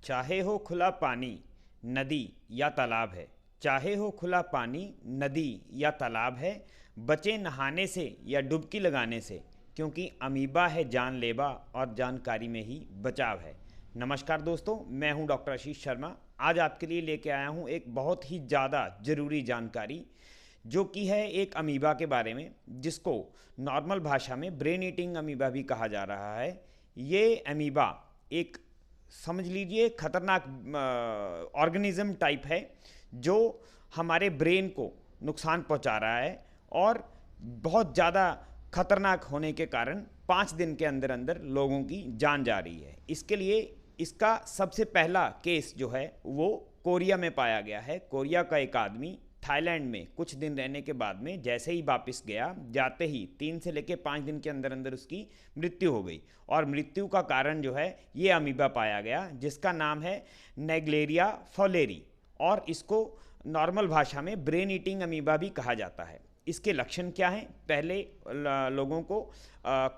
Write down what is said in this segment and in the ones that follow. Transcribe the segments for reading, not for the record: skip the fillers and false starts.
चाहे हो खुला पानी, नदी या तालाब है। चाहे हो खुला पानी, नदी या तालाब है। बचे नहाने से या डुबकी लगाने से, क्योंकि अमीबा है जानलेवा और जानकारी में ही बचाव है। नमस्कार दोस्तों, मैं हूं डॉक्टर आशीष शर्मा। आज आपके लिए लेके आया हूं एक बहुत ही ज़्यादा ज़रूरी जानकारी, जो कि है एक अमीबा के बारे में, जिसको नॉर्मल भाषा में ब्रेन ईटिंग अमीबा भी कहा जा रहा है। ये अमीबा एक, समझ लीजिए, खतरनाक ऑर्गेनिज्म टाइप है, जो हमारे ब्रेन को नुकसान पहुंचा रहा है और बहुत ज़्यादा खतरनाक होने के कारण 5 दिन के अंदर अंदर लोगों की जान जा रही है। इसके लिए इसका सबसे पहला केस जो है वो कोरिया में पाया गया है। कोरिया का एक आदमी थाईलैंड में कुछ दिन रहने के बाद में जैसे ही वापस गया, जाते ही 3 से लेकर 5 दिन के अंदर अंदर उसकी मृत्यु हो गई। और मृत्यु का कारण जो है ये अमीबा पाया गया, जिसका नाम है नेग्लेरिया फॉलेरी, और इसको नॉर्मल भाषा में ब्रेन ईटिंग अमीबा भी कहा जाता है। इसके लक्षण क्या हैं? पहले लोगों को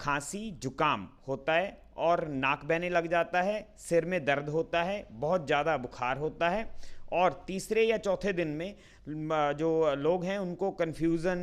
खांसी जुकाम होता है और नाक बहने लग जाता है, सिर में दर्द होता है, बहुत ज़्यादा बुखार होता है, और तीसरे या चौथे दिन में जो लोग हैं उनको कन्फ्यूज़न,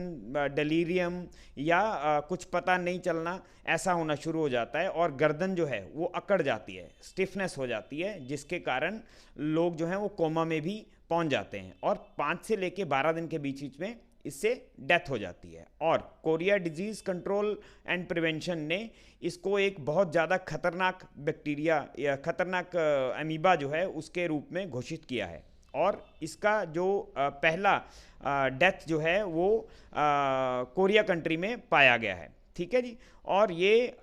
डेलीरियम या कुछ पता नहीं चलना, ऐसा होना शुरू हो जाता है, और गर्दन जो है वो अकड़ जाती है, स्टिफनेस हो जाती है, जिसके कारण लोग जो हैं वो कोमा में भी पहुंच जाते हैं, और 5 से लेकर 12 दिन के बीच बीच में इससे डेथ हो जाती है। और Korea disease control and prevention ने इसको एक बहुत ज़्यादा खतरनाक बैक्टीरिया या खतरनाक अमीबा जो है उसके रूप में घोषित किया है। और इसका जो पहला डेथ जो है वो कोरिया कंट्री में पाया गया है। ठीक है जी। और ये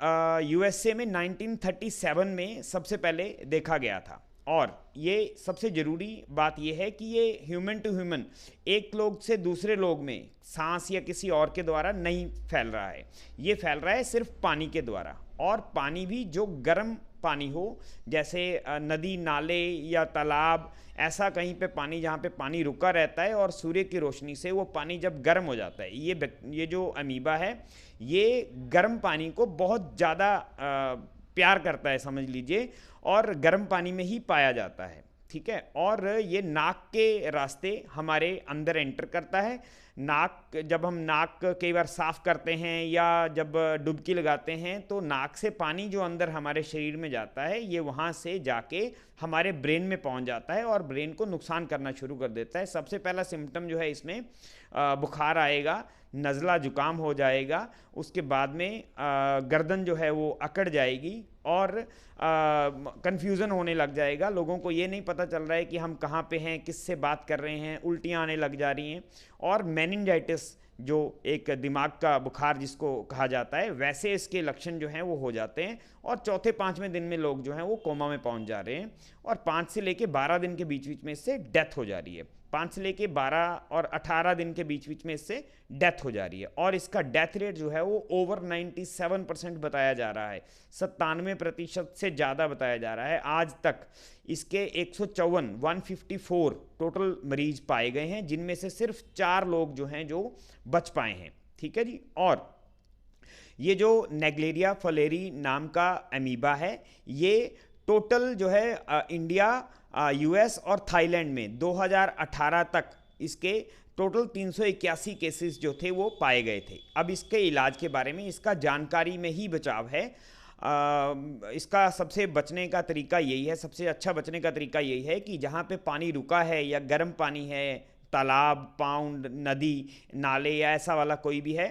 यूएसए में 1937 में सबसे पहले देखा गया था। और ये सबसे ज़रूरी बात यह है कि ये ह्यूमन टू ह्यूमन, एक लोग से दूसरे लोग में सांस या किसी और के द्वारा नहीं फैल रहा है। ये फैल रहा है सिर्फ पानी के द्वारा, और पानी भी जो गर्म पानी हो, जैसे नदी नाले या तालाब, ऐसा कहीं पे पानी जहाँ पे पानी रुका रहता है और सूर्य की रोशनी से वो पानी जब गर्म हो जाता है, ये जो अमीबा है ये गर्म पानी को बहुत ज़्यादा प्यार करता है, समझ लीजिए, और गर्म पानी में ही पाया जाता है। ठीक है। और ये नाक के रास्ते हमारे अंदर एंटर करता है। नाक, जब हम नाक कई बार साफ करते हैं या जब डुबकी लगाते हैं, तो नाक से पानी जो अंदर हमारे शरीर में जाता है, ये वहाँ से जाके हमारे ब्रेन में पहुँच जाता है और ब्रेन को नुकसान करना शुरू कर देता है। सबसे पहला सिम्टम जो है इसमें बुखार आएगा, नज़ला जुकाम हो जाएगा, उसके बाद में गर्दन जो है वो अकड़ जाएगी और कन्फ्यूज़न होने लग जाएगा। लोगों को ये नहीं पता चल रहा है कि हम कहाँ पे हैं, किससे बात कर रहे हैं, उल्टियाँ आने लग जा रही हैं। और मेनिंजाइटिस, जो एक दिमाग का बुखार जिसको कहा जाता है, वैसे इसके लक्षण जो हैं वो हो जाते हैं। और चौथे 5वें दिन में लोग जो हैं वो कोमा में पहुंच जा रहे हैं, और 5 से लेकर 12 दिन के बीच बीच में इससे डेथ हो जा रही है। 5 से लेकर 12 और 18 दिन के बीच बीच में इससे डेथ हो जा रही है। और इसका डेथ रेट जो है वो ओवर 97% बताया जा रहा है, 97% से ज़्यादा बताया जा रहा है। आज तक इसके 154 टोटल मरीज पाए गए हैं, जिनमें से सिर्फ 4 लोग जो हैं जो बच पाए हैं। ठीक है जी। और ये जो नेग्लेरिया फॉलेरी नाम का अमीबा है, ये टोटल जो है इंडिया, यूएस और थाईलैंड में 2018 तक इसके टोटल 381 केसेस जो थे वो पाए गए थे। अब इसके इलाज के बारे में, इसका जानकारी में ही बचाव है। इसका सबसे बचने का तरीका यही है, सबसे अच्छा बचने का तरीका यही है कि जहाँ पे पानी रुका है या गर्म पानी है, तालाब, पाउंड, नदी, नाले या ऐसा वाला कोई भी है,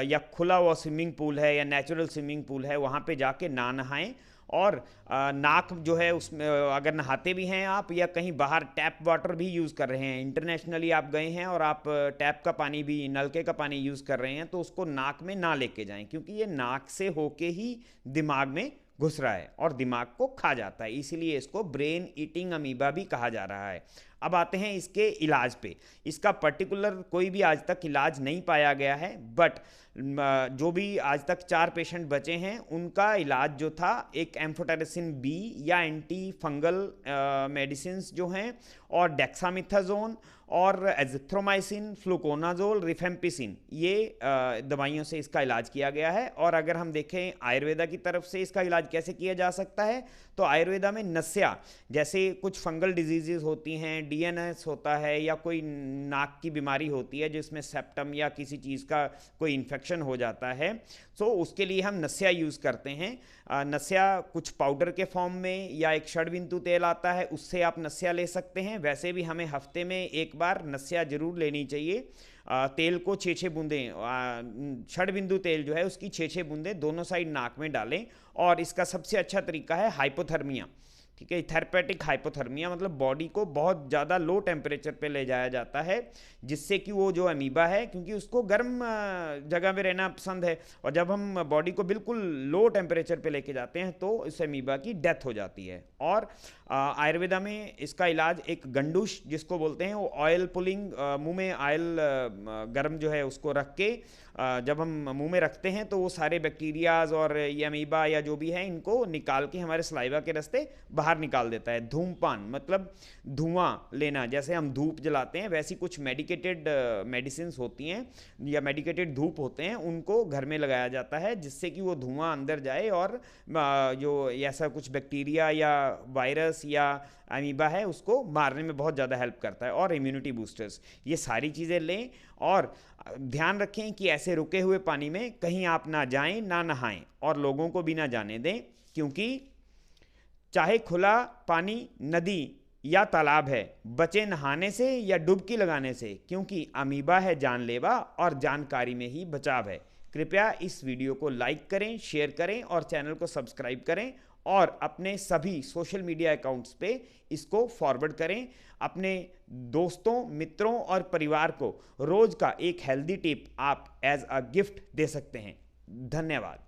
या खुला हुआ स्विमिंग पूल है या नेचुरल स्विमिंग पूल है, वहाँ पे जाके ना नहाएं। और नाक जो है उसमें, अगर नहाते भी हैं आप या कहीं बाहर टैप वाटर भी यूज़ कर रहे हैं, इंटरनेशनली आप गए हैं और आप टैप का पानी भी, नलके का पानी यूज़ कर रहे हैं, तो उसको नाक में ना लेके जाएं, क्योंकि ये नाक से होके ही दिमाग में घुस रहा है और दिमाग को खा जाता है। इसीलिए इसको ब्रेन ईटिंग अमीबा भी कहा जा रहा है। अब आते हैं इसके इलाज पे। इसका पर्टिकुलर कोई भी आज तक इलाज नहीं पाया गया है, बट जो भी आज तक 4 पेशेंट बचे हैं उनका इलाज जो था एक एम्फोटेरिसिन बी या एंटी फंगल मेडिसिन जो हैं, और डेक्सामिथाजोन और एजिथ्रोमाइसिन, फ्लूकोनाजोल, रिफेम्पिसिन, ये दवाइयों से इसका इलाज किया गया है। और अगर हम देखें आयुर्वेदा की तरफ से इसका इलाज कैसे किया जा सकता है, तो आयुर्वेदा में नस्या जैसे कुछ फंगल डिजीजेज होती हैं, डीएनएस होता है, या कोई नाक की बीमारी होती है जिसमें सेप्टम या किसी चीज़ का कोई इन्फेक्शन हो जाता है, तो उसके लिए हम नस्या यूज़ करते हैं। नस्या कुछ पाउडर के फॉर्म में या एक षडबिंदु तेल आता है, उससे आप नस्या ले सकते हैं। वैसे भी हमें हफ्ते में एक बार नस्या जरूर लेनी चाहिए। तेल को 6-6 बूंदें, षडबिंदु तेल जो है उसकी 6-6 बूंदें दोनों साइड नाक में डालें। और इसका सबसे अच्छा तरीका है हाइपोथर्मिया, ठीक है, थेरेपेटिक हाइपोथर्मिया, मतलब बॉडी को बहुत ज़्यादा लो टेम्परेचर पे ले जाया जाता है, जिससे कि वो जो अमीबा है, क्योंकि उसको गर्म जगह में रहना पसंद है, और जब हम बॉडी को बिल्कुल लो टेम्परेचर पे लेके जाते हैं तो इस अमीबा की डेथ हो जाती है। और आयुर्वेदा में इसका इलाज एक गंडूश जिसको बोलते हैं, वो ऑयल पुलिंग, मुंह में ऑयल गर्म जो है उसको रख के जब हम मुंह में रखते हैं तो वो सारे बैक्टीरियाज और ये अमीबा या जो भी है इनको निकाल के हमारे सलाइवा के रास्ते बाहर निकाल देता है। धूमपान मतलब धुआं लेना, जैसे हम धूप जलाते हैं वैसी कुछ मेडिकेटेड मेडिसिन होती हैं या मेडिकेटेड धूप होते हैं, उनको घर में लगाया जाता है जिससे कि वो धुआं अंदर जाए और जो ऐसा कुछ बैक्टीरिया या वायरस या अमीबा है उसको मारने में बहुत ज़्यादा हेल्प करता है। और इम्यूनिटी बूस्टर्स, ये सारी चीज़ें लें और ध्यान रखें कि ऐसे रुके हुए पानी में कहीं आप ना जाएं, ना नहाएं और लोगों को भी ना जाने दें, क्योंकि चाहे खुला पानी नदी या तालाब है, बचे नहाने से या डुबकी लगाने से, क्योंकि अमीबा है जानलेवा और जानकारी में ही बचाव है। कृपया इस वीडियो को लाइक करें, शेयर करें और चैनल को सब्सक्राइब करें, और अपने सभी सोशल मीडिया अकाउंट्स पे इसको फॉरवर्ड करें। अपने दोस्तों, मित्रों और परिवार को रोज का एक हेल्दी टिप आप एज अ गिफ्ट दे सकते हैं। धन्यवाद।